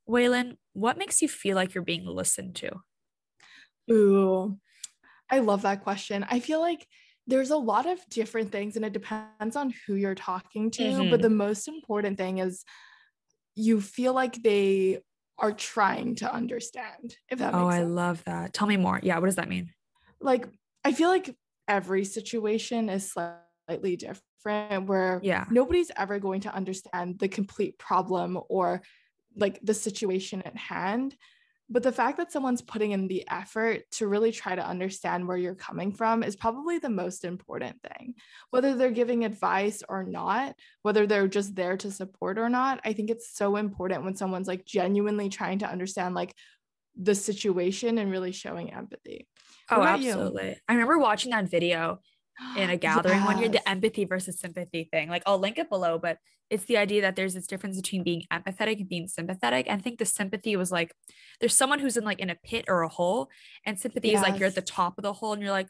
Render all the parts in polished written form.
Weilyn, what makes you feel like you're being listened to? Ooh, I love that question. I feel like there's a lot of different things and it depends on who you're talking to, but the Hmm. most important thing is you feel like they are trying to understand, if that Oh, makes I sense. love that. Tell me more. Yeah, what does that mean? Like, I feel like every situation is slightly different where Yeah. nobody's ever going to understand the complete problem or like the situation at hand. But the fact that someone's putting in the effort to really try to understand where you're coming from is probably the most important thing. Whether they're giving advice or not, whether they're just there to support or not, I think it's so important when someone's like genuinely trying to understand like the situation and really showing empathy. What Oh, about you? absolutely. I remember watching that video in a gathering one year, the Yes. empathy versus sympathy thing. Like, I'll link it below, but it's the idea that there's this difference between being empathetic and being sympathetic. And I think the sympathy was like, there's someone who's in like in a pit or a hole, and sympathy is like you're at the Yes. top of the hole and you're like,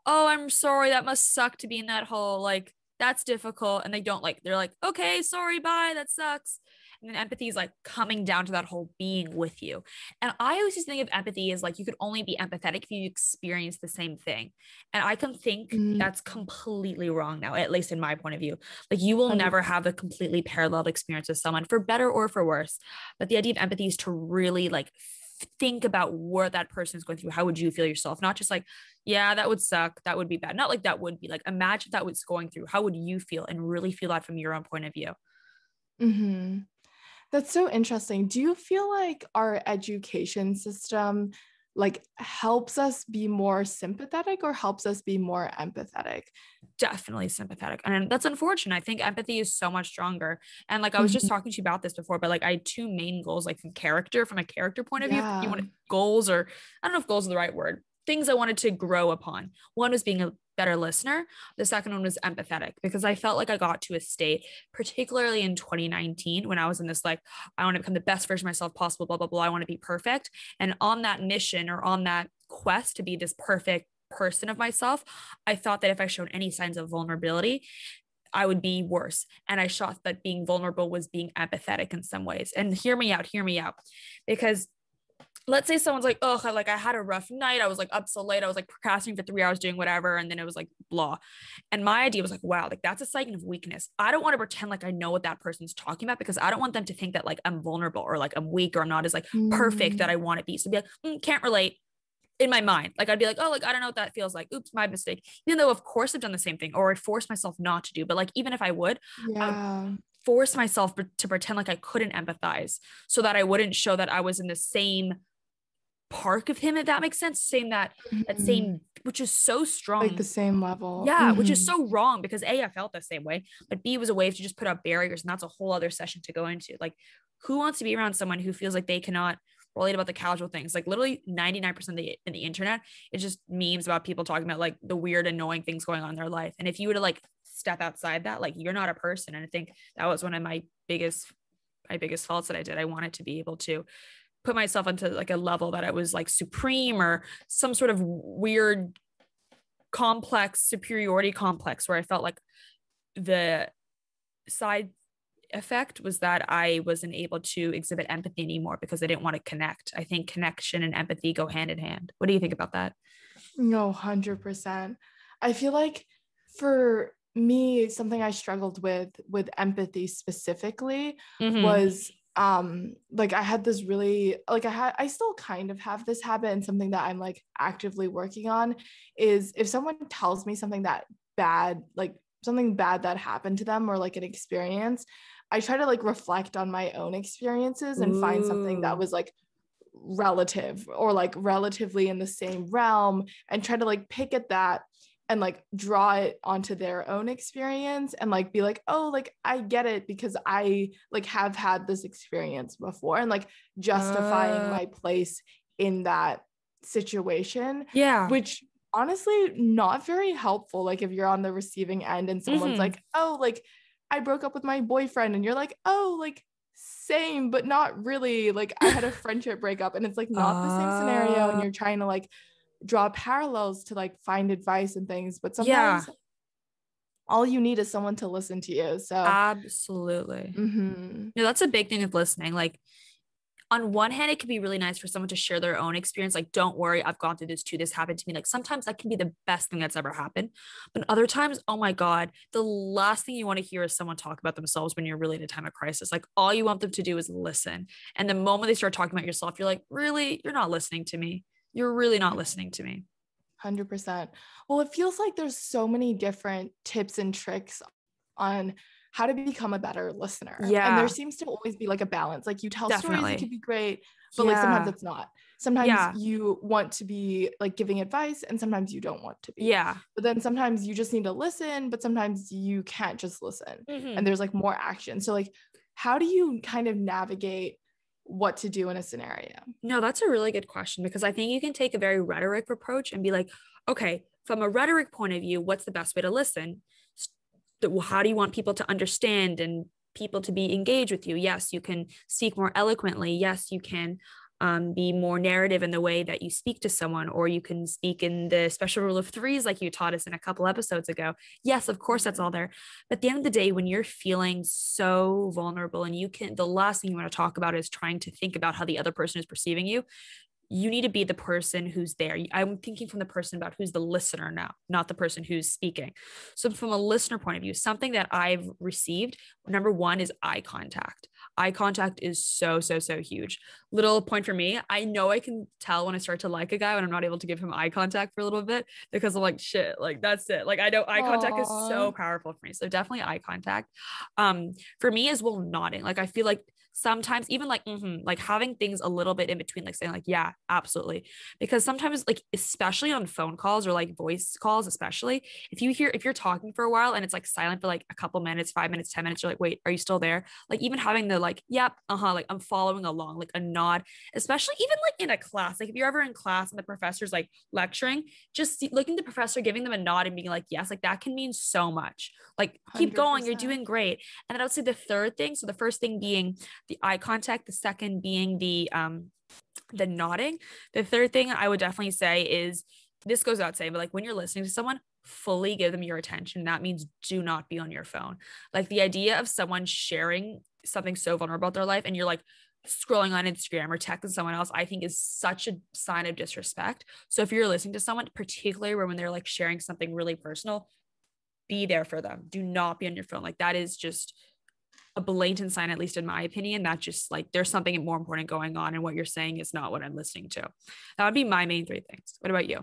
oh, I'm sorry, that must suck to be in that hole. Like, that's difficult. And they don't like, they're like, okay, sorry, bye, that sucks. And then empathy is like coming down to that whole being with you. And I always just think of empathy as like you could only be empathetic if you experience the same thing. And I can think Mm, that's completely wrong now, at least in my point of view. Like, you will never 100%. have a completely paralleled experience with someone for better or for worse. But the idea of empathy is to really like think about what that person is going through. How would you feel yourself? Not just like, yeah, that would suck. That would be bad. Not like that would be like, imagine that was going through. How would you feel? And really feel that from your own point of view. Hmm. That's so interesting. Do you feel like our education system like helps us be more sympathetic or helps us be more empathetic? Definitely sympathetic. And that's unfortunate. I think empathy is so much stronger. And like I was just Mhm. talking to you about this before, but like I had two main goals, like from a character point of view. If you Yeah. want goals, or I don't know if goals are the right word, things I wanted to grow upon. One was being a better listener. The second one was empathetic, because I felt like I got to a state, particularly in 2019, when I was in this like, I want to become the best version of myself possible, blah, blah, blah. I want to be perfect. And on that mission, or on that quest to be this perfect person of myself, I thought that if I showed any signs of vulnerability, I would be worse. And I thought that being vulnerable was being empathetic in some ways. And hear me out. Because let's say someone's like, oh, I had a rough night. I was like up so late. I was like procrastinating for 3 hours doing whatever. And then it was like blah. And my idea was like, wow, like that's a sign of weakness. I don't want to pretend like I know what that person's talking about, because I don't want them to think that like I'm vulnerable or like I'm weak or I'm not as like perfect that Mm, I want to be. So be like, can't relate in my mind. Like I'd be like, oh, like I don't know what that feels like. Oops, my mistake. Even though of course I've done the same thing, or I'd force myself not to do. But like even if I would yeah. force myself to pretend like I couldn't empathize, so that I wouldn't show that I was in the same park of him, if that makes sense. Same that Mhm. same, which is so Like the strong. same level. Yeah, which is Hmm. so wrong, because A, I felt the same way, but B, was a way to just put up barriers, and that's a whole other session to go into. Like, who wants to be around someone who feels like they cannot relate about the casual things? Like literally 99% of the in the internet is just memes about people talking about like the weird, annoying things going on in their life. And if you were to like step outside that, like you're not a person. And I think that was one of my biggest faults that I did. I wanted to be able to put myself into like a level that I was like supreme, or some sort of weird complex superiority complex, where I felt like the side effect was that I wasn't able to exhibit empathy anymore, because I didn't want to connect. I think connection and empathy go hand in hand. What do you think about that? No, 100%. I feel like for me, something I struggled with empathy specifically Mm-hmm. was like I had this really like I still kind of have this habit, and something that I'm like actively working on is if someone tells me something that bad, like something bad that happened to them or like an experience, I try to like reflect on my own experiences and find something that Ooh. was like relative or like relatively in the same realm and try to like pick at that and like draw it onto their own experience and like be like, oh, like I get it because I like have had this experience before, and like justifying Uh, my place in that situation, yeah. which honestly not very helpful. Like if you're on the receiving end and someone's Mm-hmm. like, oh, like I broke up with my boyfriend, and you're like, oh, like same, but not really. Like I had a friendship breakup, and it's like not the same scenario, and Uh, you're trying to like draw parallels to like find advice and things, but yeah, sometimes all you need is someone to listen to you. So, absolutely. mhm. No, that's a big thing with listening. Like, on one hand, it can be really nice for someone to share their own experience. Like, don't worry, I've gone through this too. This happened to me. Like, sometimes that can be the best thing that's ever happened. But other times, oh my God, the last thing you want to hear is someone talk about themselves when you're really in a time of crisis. Like, all you want them to do is listen. And the moment they start talking about yourself, you're like, really? You're not listening to me. You're really not listening to me. 100%. Well, it feels like there's so many different tips and tricks on how to become a better listener. Yeah. And there seems to always be like a balance. Like you tell stories, it can be great, but like sometimes it's not. Sometimes you want to be like giving advice and sometimes you don't want to be. Yeah. But then sometimes you just need to listen, but sometimes you can't just listen. And there's like more action. So like, how do you kind of navigate what to do in a scenario? No, that's a really good question, because I think you can take a very rhetoric approach and be like, okay, from a rhetoric point of view, what's the best way to listen? How do you want people to understand and people to be engaged with you? Yes, you can speak more eloquently. Yes, you can be more narrative in the way that you speak to someone, or you can speak in the special rule of threes like you taught us in a couple episodes ago. Yes, of course, that's all there. But at the end of the day, when you're feeling so vulnerable and the last thing you want to talk about is trying to think about how the other person is perceiving you, you need to be the person who's there. I'm thinking from the person about who's the listener now, not the person who's speaking. So from a listener point of view, something that I've received, number one, is eye contact. Eye contact is so, so, so huge. Little point for me. I know I can tell when I start to like a guy when I'm not able to give him eye contact for a little bit, because I'm like, shit, like that's it. Like I know eye contact is so powerful for me. So definitely eye contact. For me as well, nodding. Like I feel like sometimes even like like having things a little bit in between, like saying like, yeah, absolutely. Because sometimes, like especially on phone calls or like voice calls, especially if you're talking for a while and it's like silent for like a couple minutes, 5 minutes, 10 minutes, you're like, wait, are you still there? Like even having the like, yep, like I'm following along, like a nod, especially even like in a class, like if you're ever in class and the professor's like lecturing, just looking at the professor, giving them a nod and being like, yes, like that can mean so much. Like keep 100%. going, you're doing great. And then I would say the third thing, so the first thing being the eye contact, the second being the nodding. The third thing I would definitely say is, this goes without saying, but like when you're listening to someone, fully give them your attention. That means do not be on your phone. Like the idea of someone sharing something so vulnerable about their life and you're like scrolling on Instagram or texting someone else, I think is such a sign of disrespect. So if you're listening to someone, particularly when they're like sharing something really personal, be there for them. Do not be on your phone. Like that is just a blatant sign, at least in my opinion, that just like there's something more important going on and what you're saying is not what I'm listening to. That would be my main three things. What about you?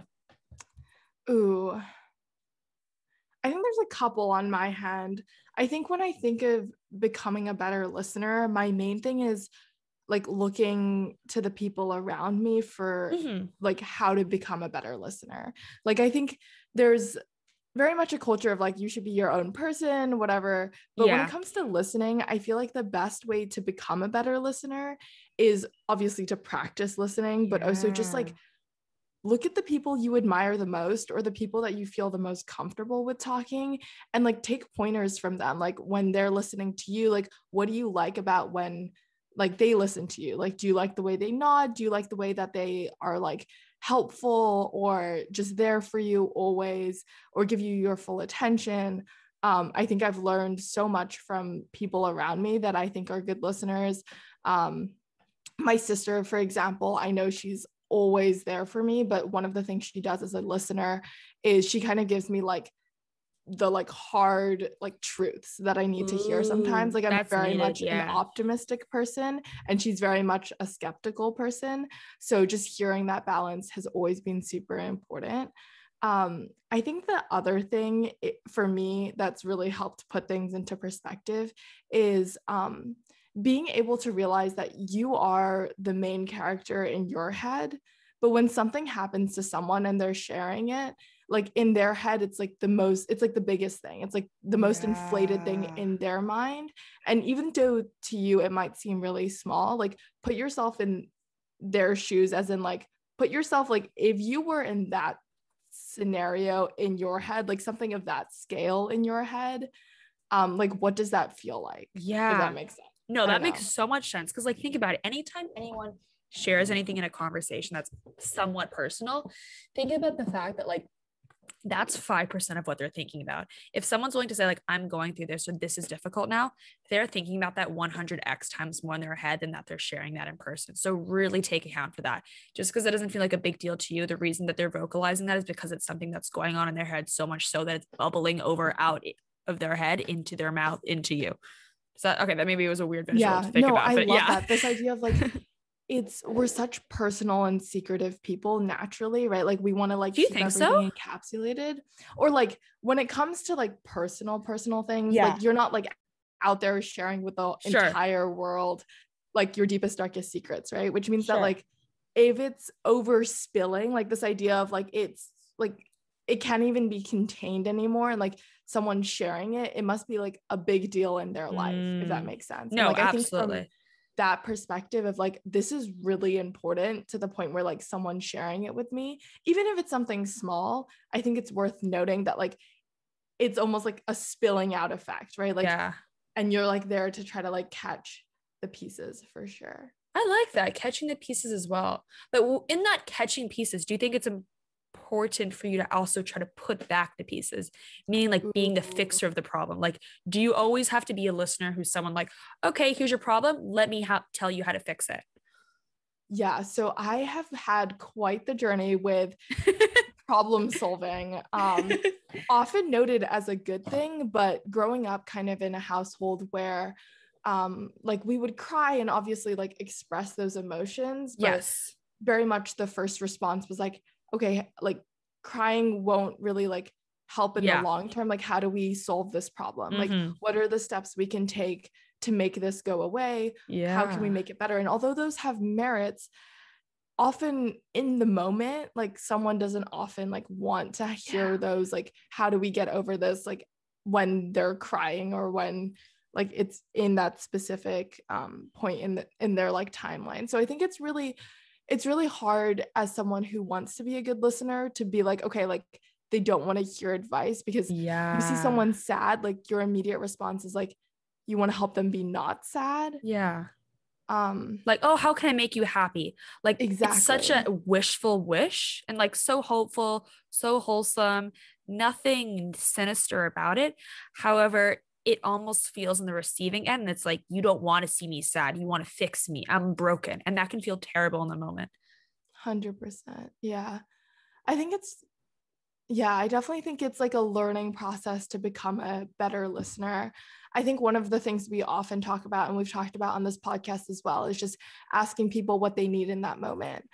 Ooh, I think there's a couple on my hand. I think when I think of becoming a better listener, my main thing is like looking to the people around me for like how to become a better listener. Like I think there's very much a culture of like you should be your own person, whatever. But when it comes to listening, I feel like the best way to become a better listener is obviously to practice listening, but also just like look at the people you admire the most or the people that you feel the most comfortable with talking, and like take pointers from them. Like when they're listening to you, like what do you like about when like they listen to you? Like do you like the way they nod? Do you like the way that they are like helpful or just there for you always, or give you your full attention? I think I've learned so much from people around me that I think are good listeners. My sister, for example, I know she's always there for me, but one of the things she does as a listener is she kind of gives me like the like hard like truths that I need to hear sometimes. Like I'm very much an optimistic person and she's very much a skeptical person. So just hearing that balance has always been super important. I think the other thing for me that's really helped put things into perspective is being able to realize that you are the main character in your head, but when something happens to someone and they're sharing it, like in their head, it's like the biggest thing. It's like the most inflated thing in their mind. And even though to you, it might seem really small, like put yourself in their shoes, as in like, put yourself, like if you were in that scenario in your head, like something of that scale in your head, like what does that feel like? Yeah. If that makes sense. No, that makes so much sense. Because like think about it. Anytime anyone shares anything in a conversation that's somewhat personal, think about the fact that like That's 5% of what they're thinking about. If someone's willing to say like, I'm going through this, or this is difficult now, they're thinking about that 100x times more in their head than that they're sharing that in person. So really take account for that. Just because it doesn't feel like a big deal to you, the reason that they're vocalizing that is because it's something that's going on in their head so much so that it's bubbling over out of their head into their mouth, into you. So okay, that maybe was a weird visual to think about. I but love that. This idea of like, we're such personal and secretive people naturally, right? Like we want to like do you keep think everything so? encapsulated, or like when it comes to like personal things, like you're not like out there sharing with the entire world like your deepest darkest secrets, right? Which means that like if it's over spilling, like this idea of like it's like it can't even be contained anymore, and like someone sharing it, it must be like a big deal in their life, if that makes sense. No, and like absolutely. I think from that perspective of like, this is really important to the point where like someone sharing it with me, even if it's something small, I think it's worth noting that like it's almost like a spilling out effect, right? Like, and you're like there to try to like catch the pieces for sure. I like that, catching the pieces as well. But in that catching pieces, do you think it's important for you to also try to put back the pieces, meaning like being the fixer of the problem? Like, do you always have to be a listener who's someone like, okay, here's your problem, let me tell you how to fix it? Yeah, so I have had quite the journey with problem solving, often noted as a good thing, but growing up kind of in a household where like we would cry and obviously like express those emotions, but very much the first response was like, okay, like crying won't really like help in the long term. Like, how do we solve this problem? Like, what are the steps we can take to make this go away? How can we make it better? And although those have merits, often in the moment, like someone doesn't often like want to hear those, like, how do we get over this? Like when they're crying, or when like it's in that specific point in their like timeline. So I think it's really hard as someone who wants to be a good listener to be like, okay, like they don't want to hear advice, because you see someone sad, like your immediate response is like, you want to help them be not sad. Like, oh, how can I make you happy? Like, exactly. It's such a wishful wish, and like so hopeful, so wholesome, nothing sinister about it. However, it almost feels in the receiving end, and it's like, you don't want to see me sad, you want to fix me, I'm broken, and that can feel terrible in the moment. 100%. I think I definitely think it's like a learning process to become a better listener. I think one of the things we often talk about, and we've talked about on this podcast as well, is just asking people what they need in that moment.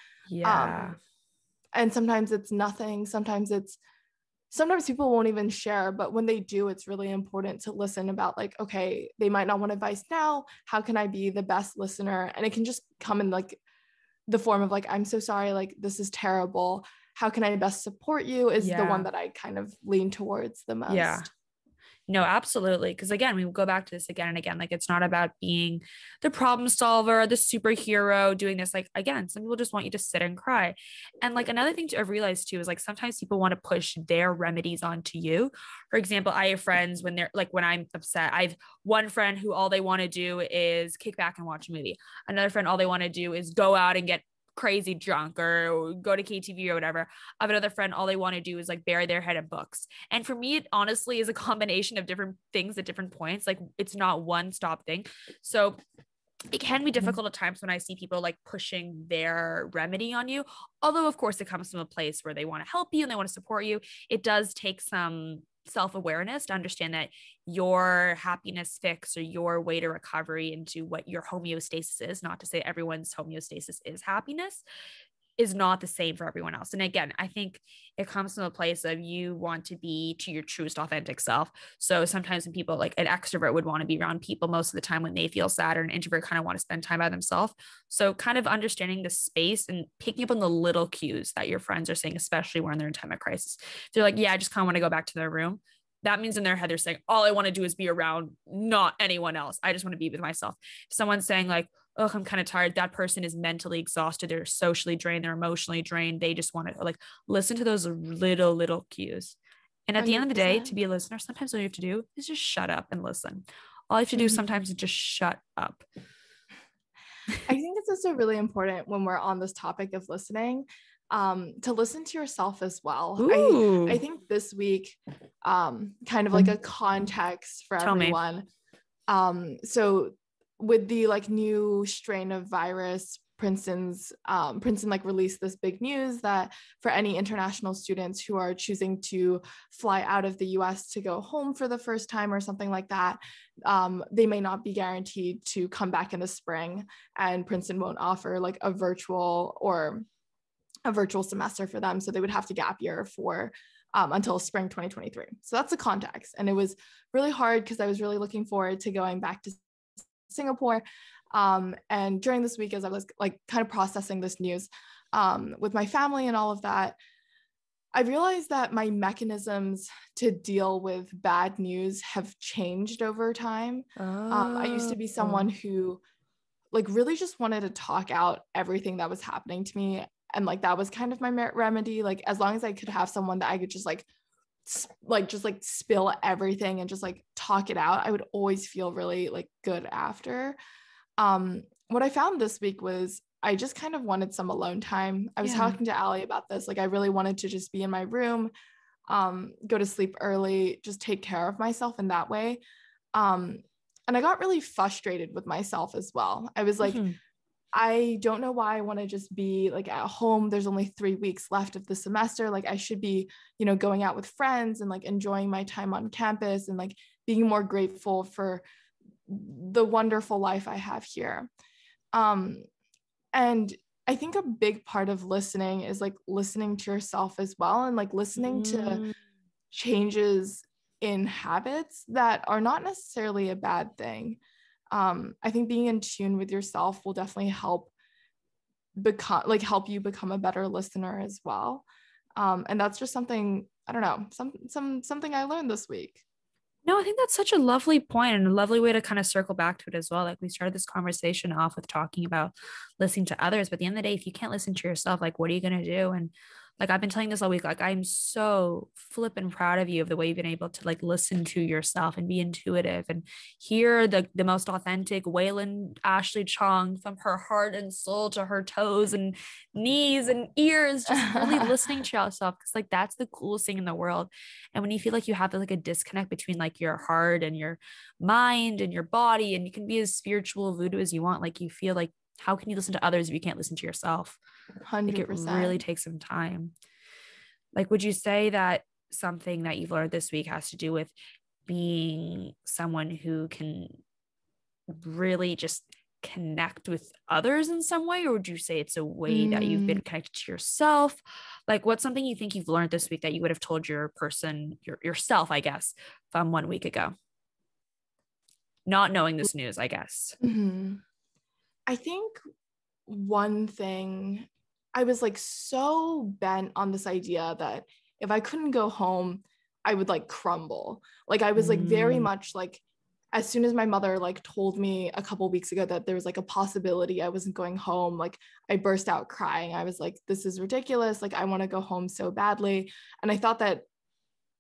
And sometimes it's nothing. Sometimes people won't even share, but when they do, it's really important to listen about like, okay, they might not want advice now. How can I be the best listener? And it can just come in like the form of like, I'm so sorry, like this is terrible. How can I best support you is the one that I kind of lean towards the most. No, absolutely. Because again, we go back to this again and again. Like, it's not about being the problem solver, the superhero doing this. Like, again, some people just want you to sit and cry. And like another thing I've realized too is like sometimes people want to push their remedies onto you. For example, I have friends when I'm upset, I have one friend who all they want to do is kick back and watch a movie. Another friend, all they want to do is go out and get crazy drunk or go to KTV or whatever. I have another friend, all they want to do is like bury their head in books. And for me, it honestly is a combination of different things at different points. Like, it's not one stop thing. So it can be difficult at times when I see people like pushing their remedy on you. Although, of course, it comes from a place where they want to help you and they want to support you. It does take some self-awareness to understand that your happiness fix, or your way to recovery into what your homeostasis is, not to say everyone's homeostasis is happiness, is not the same for everyone else. And again, I think it comes from a place of you want to be to your truest authentic self. So sometimes when people, like an extrovert would want to be around people most of the time when they feel sad, or an introvert kind of want to spend time by themselves. So kind of understanding the space and picking up on the little cues that your friends are saying, especially when they're in time of crisis. They're like, yeah, I just kind of want to go back to their room. That means in their head, they're saying, all I want to do is be around not anyone else. I just want to be with myself. If someone's saying like, oh, I'm kind of tired, that person is mentally exhausted, they're socially drained, they're emotionally drained, they just want to like listen to those little cues. And at the end of the day, to be a listener, sometimes all you have to do is just shut up and listen. All you have to do sometimes is just shut up. I think it's also really important when we're on this topic of listening, to listen to yourself as well. Ooh. I think this week, kind of like a context for Tell me. everyone. So with the like new strain of virus, Princeton like released this big news that for any international students who are choosing to fly out of the US to go home for the first time or something like that, they may not be guaranteed to come back in the spring, and Princeton won't offer like a virtual semester for them. So they would have to gap year for until spring 2023. So that's the context. And it was really hard because I was really looking forward to going back to Singapore. And during this week, as I was like kind of processing this news with my family and all of that, I realized that my mechanisms to deal with bad news have changed over time. I used to be someone who like really just wanted to talk out everything that was happening to me. And like that was kind of my remedy. Like as long as I could have someone that I could just spill everything and just like talk it out, I would always feel really like good after. What I found this week was I just kind of wanted some alone time. I was talking to Ali about this. Like I really wanted to just be in my room, go to sleep early, just take care of myself in that way. And I got really frustrated with myself as well. I was like, I don't know why I want to just be like at home. There's only 3 weeks left of the semester. Like I should be, going out with friends and like enjoying my time on campus and like being more grateful for the wonderful life I have here. And I think a big part of listening is like listening to yourself as well, and like listening to changes in habits that are not necessarily a bad thing. I think being in tune with yourself will definitely help you become a better listener as well. And that's just something, I don't know, something I learned this week. No, I think that's such a lovely point and a lovely way to kind of circle back to it as well. Like we started this conversation off with talking about listening to others, but at the end of the day, if you can't listen to yourself, like what are you going to do? And like I've been telling this all week, like I'm so flippin' proud of you of the way you've been able to like listen to yourself and be intuitive and hear the most authentic Weilyn Ashley Chong from her heart and soul to her toes and knees and ears, just really listening to yourself. Cause like that's the coolest thing in the world. And when you feel like you have like a disconnect between like your heart and your mind and your body, and you can be as spiritual voodoo as you want, like you feel like, how can you listen to others if you can't listen to yourself? 100%. Like it really takes some time. Like, would you say that something that you've learned this week has to do with being someone who can really just connect with others in some way? Or would you say it's a way that you've been connected to yourself? Like, what's something you think you've learned this week that you would have told yourself, I guess, from 1 week ago? Not knowing this news, I guess. I think one thing, I was like so bent on this idea that if I couldn't go home, I would like crumble. Like I was like very much like, as soon as my mother like told me a couple weeks ago that there was like a possibility I wasn't going home, like I burst out crying. I was like, this is ridiculous. Like I want to go home so badly. And I thought that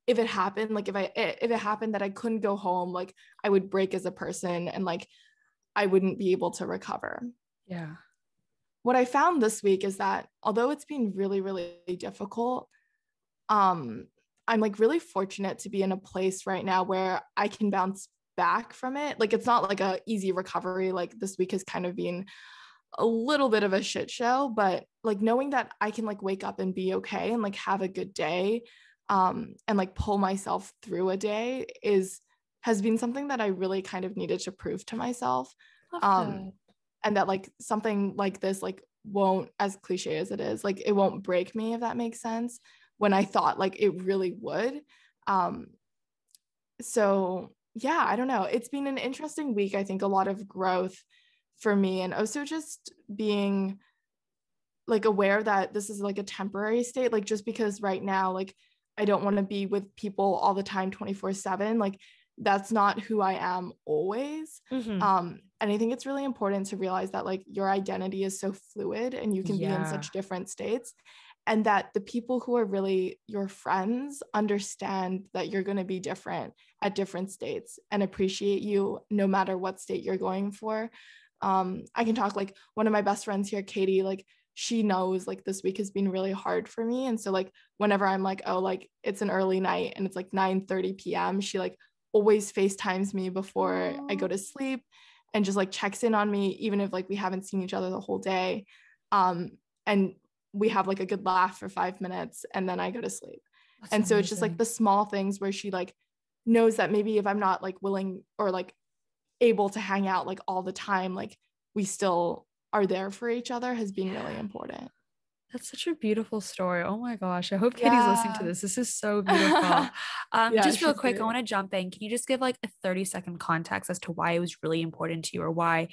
if it happened, like if it happened that I couldn't go home, like I would break as a person and like I wouldn't be able to recover. Yeah. What I found this week is that although it's been really, really difficult, I'm like really fortunate to be in a place right now where I can bounce back from it. Like it's not like a easy recovery. Like this week has kind of been a little bit of a shit show, but like knowing that I can like wake up and be okay and like have a good day, and like pull myself through a day has been something that I really kind of needed to prove to myself. And that like something like this like won't, as cliche as it is, like it won't break me, if that makes sense, when I thought like it really would. So yeah, I don't know. It's been an interesting week. I think a lot of growth for me, and also just being like aware that this is like a temporary state, like just because right now like I don't want to be with people all the time 24/7, like that's not who I am always. And I think it's really important to realize that like your identity is so fluid and you can be in such different states, and that the people who are really your friends understand that you're going to be different at different states and appreciate you no matter what state you're going for. I can talk like one of my best friends here, Katie, like she knows like this week has been really hard for me. And so like whenever I'm like, oh, like it's an early night and it's like 9:30 p.m., she like always FaceTimes me before I go to sleep and just like checks in on me, even if like we haven't seen each other the whole day. And we have like a good laugh for 5 minutes and then I go to sleep. That's and amazing. So it's just like the small things where she like knows that maybe if I'm not like willing or like able to hang out like all the time, like we still are there for each other has been really important. That's such a beautiful story. Oh my gosh. I hope Kitty's listening to Yeah. this. This is so beautiful. Yeah, Just real she's quick, I great. want to jump in. Can you just give like a 30-second context as to why it was really important to you, or why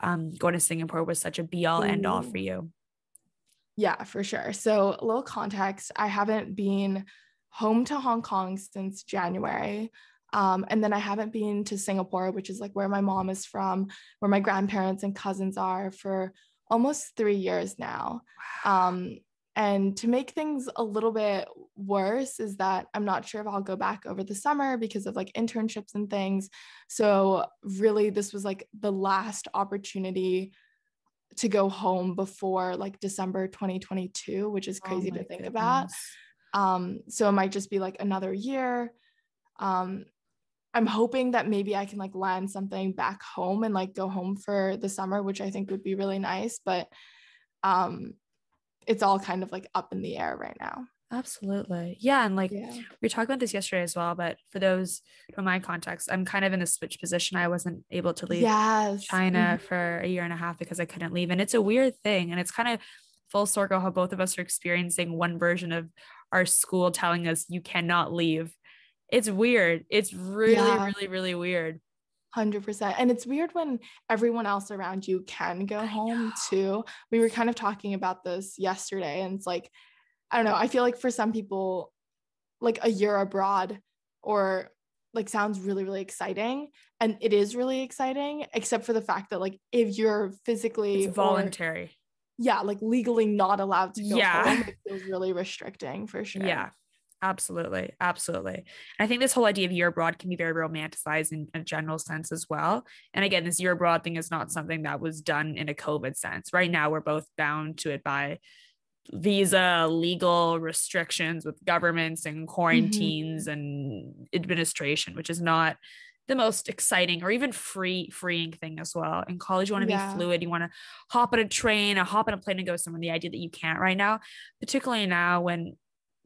going to Singapore was such a be all end all for Ooh. you? Yeah, for sure. So a little context, I haven't been home to Hong Kong since January. And then I haven't been to Singapore, which is like where my mom is from, where my grandparents and cousins are, for almost 3 years now. And to make things a little bit worse is that I'm not sure if I'll go back over the summer because of like internships and things. So really, this was like the last opportunity to go home before like December 2022, which is Oh crazy to my think about. goodness. So it might just be like another year. Um, I'm hoping that maybe I can like land something back home and like go home for the summer, which I think would be really nice. But it's all kind of like up in the air right now. Absolutely. Yeah. And like Yeah. we were talking about this yesterday as well, but for those from my context, I'm kind of in a switch position. I wasn't able to leave Yes. China for a year and a half because I couldn't leave. And it's a weird thing. And it's kind of full circle how both of us are experiencing one version of our school telling us you cannot leave. It's weird. It's really, Yeah. really, really weird. 100%. And it's weird when everyone else around you can go home too. We were kind of talking about this yesterday, and it's like, I don't know. I feel like for some people, like a year abroad or like sounds really, really exciting. And it is really exciting, except for the fact that like if you're It's physically or voluntary. yeah, like legally not allowed to go Yeah. home, it feels really restricting for sure. Yeah. Absolutely. Absolutely. And I think this whole idea of year abroad can be very romanticized in a general sense as well. And again, this year abroad thing is not something that was done in a COVID sense. Right now, we're both bound to it by visa, legal restrictions with governments and Mm-hmm. quarantines and administration, which is not the most exciting or even freeing thing as well. In college, you want to be Yeah, fluid. You want to hop on a train, or hop on a plane and go somewhere. The idea that you can't right now, particularly now when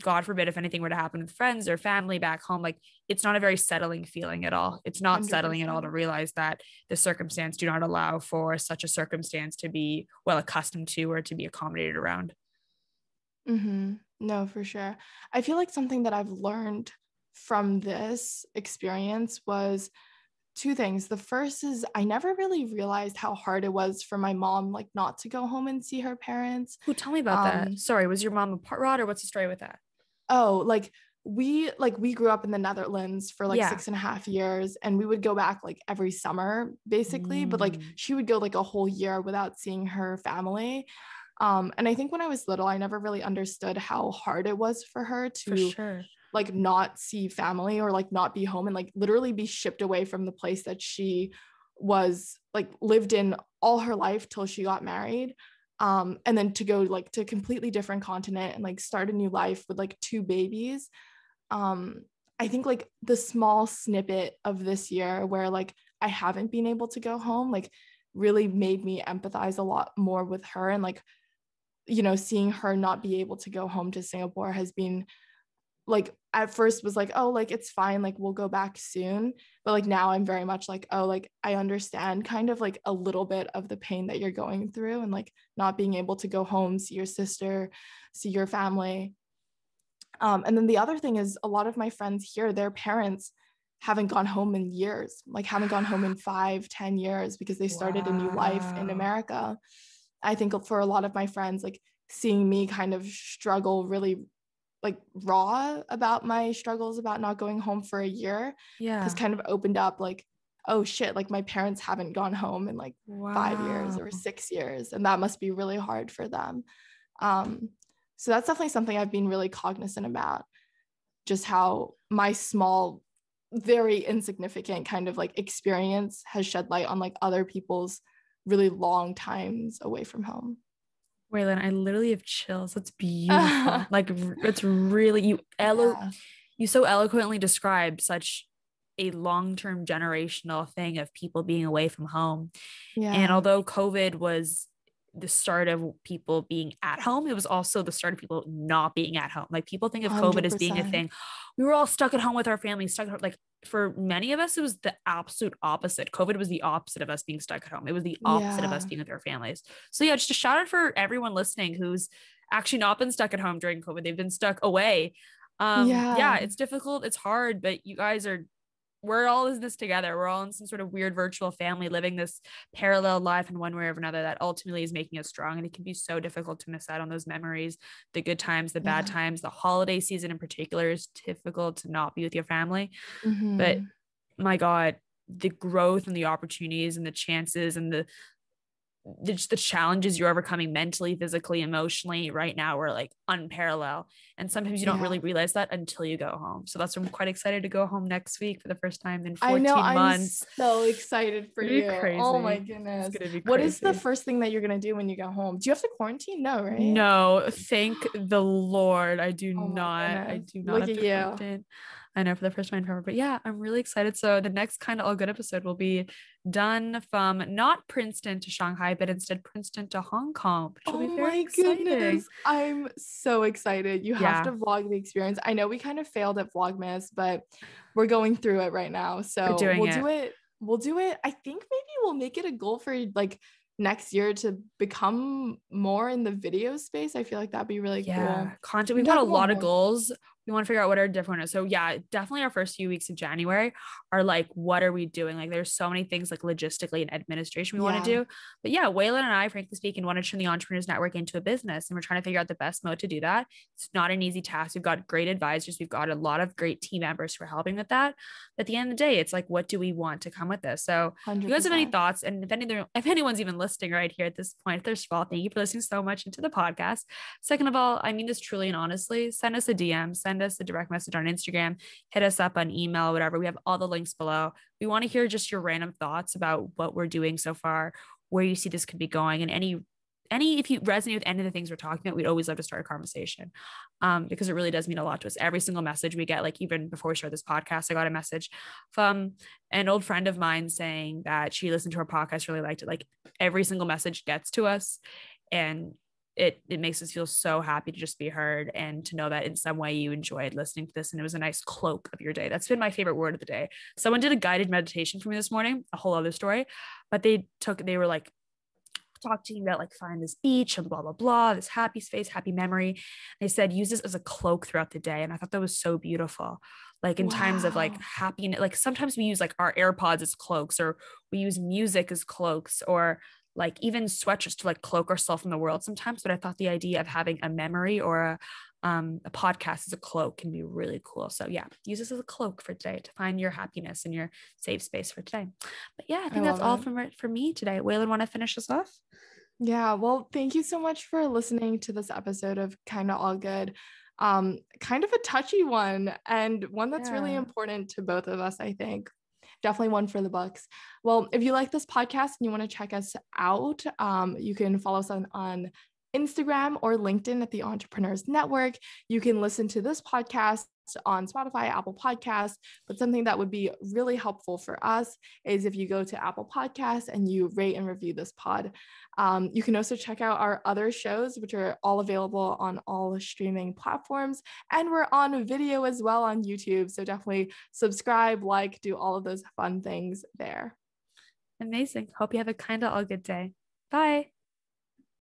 God forbid, if anything were to happen with friends or family back home, like it's not a very settling feeling at all. It's not settling at all to 100%. realize that the circumstance do not allow for such a circumstance to be well accustomed to or to be accommodated around. Mm-hmm. No, for sure. I feel like something that I've learned from this experience was two things. The first is I never really realized how hard it was for my mom, like not to go home and see her parents. Who tell me about that? Um, Sorry, was your mom a part rod or what's the story with that? oh, like we grew up in the Netherlands for like Yeah. 6.5 years, and we would go back like every summer, basically. But like Mm, she would go like a whole year without seeing her family. And I think when I was little, I never really understood how hard it was for her for to sure. like not see family or like not be home and like literally be shipped away from the place that she was like lived in all her life till she got married. And then to go like to a completely different continent and like start a new life with like two babies. um I think like the small snippet of this year where like I haven't been able to go home like really made me empathize a lot more with her. And like, seeing her not be able to go home to Singapore has been like, at first was like, oh, like it's fine, like we'll go back soon. But like now I'm very much like, oh, like I understand kind of like a little bit of the pain that you're going through, and like not being able to go home, see your sister, see your family. And then the other thing is a lot of my friends here, their parents haven't gone home in years, like haven't gone home in 5-10 years because they started a new life in Wow. America. I think for a lot of my friends, like seeing me kind of struggle really like raw about my struggles about not going home for a year has Yeah. kind of opened up like, oh shit, like my parents haven't gone home in like 5 years Wow. or 6 years, and that must be really hard for them. um so that's definitely something I've been really cognizant about, just how my small, very insignificant kind of like experience has shed light on like other people's really long times away from home. Waylon, I literally have chills. That's beautiful. Like it's really Yeah. you so eloquently describe such a long-term generational thing of people being away from home. And Yeah. although COVID was the start of people being at home, it was also the start of people not being at home. Like people think of COVID as being a 100%. thing. We were all stuck at home with our families, stuck at home. Like for many of us, it was the absolute opposite. COVID was the opposite of us being stuck at home. It was the opposite of us Yeah. being with our families. So yeah, just a shout out for everyone listening who's actually not been stuck at home during COVID. They've been stuck away. Yeah, Yeah. it's difficult, it's hard, but you guys are we're all in this together. We're all in some sort of weird virtual family living this parallel life in one way or another that ultimately is making us strong. And it can be so difficult to miss out on those memories, the good times, the bad Yeah. times. The holiday season in particular is difficult to not be with your family. But Mm-hmm. my God, the growth and the opportunities and the chances and the challenges you're overcoming mentally, physically, emotionally right now are like unparalleled. And sometimes you don't Yeah. really realize that until you go home. So that's why I'm quite excited to go home next week for the first time in I know. 14 I'm months. so excited for It's gonna you. be Oh my crazy. It's goodness. gonna be What is the crazy. first thing that you're gonna do when you go home? Do you have to quarantine? No, right? No, thank the Lord. I do Oh my not. I goodness. do not Look have at to you. quarantine. I know for the first time ever. But yeah, I'm really excited. So the next kind of all good episode will be done from not Princeton to Shanghai, but instead Princeton to Hong Kong, which will Oh be very my exciting. goodness. I'm so excited. You have Yeah, to vlog the experience. I know we kind of failed at Vlogmas, but we're going through it right now. we're So doing we'll it. do it. We'll do it. I think maybe we'll make it a goal for like next year to become more in the video space. I feel like that'd be really cool. Yeah, content. We We've can got a talk about lot of more. goals. We want to figure out what our different is. So yeah, definitely our first few weeks of January are like, what are we doing? Like there's so many things like logistically and administration we want to Yeah. do. But yeah, Waylon and I, frankly speaking, want to turn the Entrepreneurs Network into a business. And we're trying to figure out the best mode to do that. It's not an easy task. We've got great advisors. We've got a lot of great team members who are helping with that. But at the end of the day, it's like, what do we want to come with this? So if you guys have any 100%. thoughts, and if anyone's even listening right here at this point, first of all, thank you for listening so much into the podcast. Second of all, I mean this truly and honestly, send us a DM, send us a direct message on Instagram, hit us up on email, whatever. We have all the links below. We want to hear just your random thoughts about what we're doing so far, where you see this could be going, and any if you resonate with any of the things we're talking about, we'd always love to start a conversation, because it really does mean a lot to us. Every single message we get, like even before we start this podcast, I got a message from an old friend of mine saying that she listened to our podcast, really liked it. Like every single message gets to us, and it makes us feel so happy to just be heard and to know that in some way you enjoyed listening to this and it was a nice cloak of your day. That's been my favorite word of the day. Someone did a guided meditation for me this morning, a whole other story, but they were like talking about like find this beach and blah blah blah, this happy space, happy memory. They said use this as a cloak throughout the day, and I thought that was so beautiful. Like in times of like Wow. happiness, like sometimes we use like our AirPods as cloaks, or we use music as cloaks, or like even sweatshirts to like cloak ourselves from the world sometimes. But I thought the idea of having a memory or a podcast as a cloak can be really cool. So yeah, use this as a cloak for today to find your happiness and your safe space for today. But yeah, I I think that's love all it. from me today. Waylon, want to finish us off? Yeah, well, thank you so much for listening to this episode of Kinda All Good. Kind of a touchy one and one that's really Yeah. important to both of us, I think. Definitely one for the books. Well, if you like this podcast and you want to check us out, you can follow us on Instagram or LinkedIn at the Entrepreneurs Network. You can listen to this podcast on Spotify, Apple Podcasts, but something that would be really helpful for us is if you go to Apple Podcasts and you rate and review this pod. You can also check out our other shows, which are all available on all streaming platforms. And we're on video as well on YouTube. So definitely subscribe, like, do all of those fun things there. Amazing. Hope you have a kind of all good day. Bye.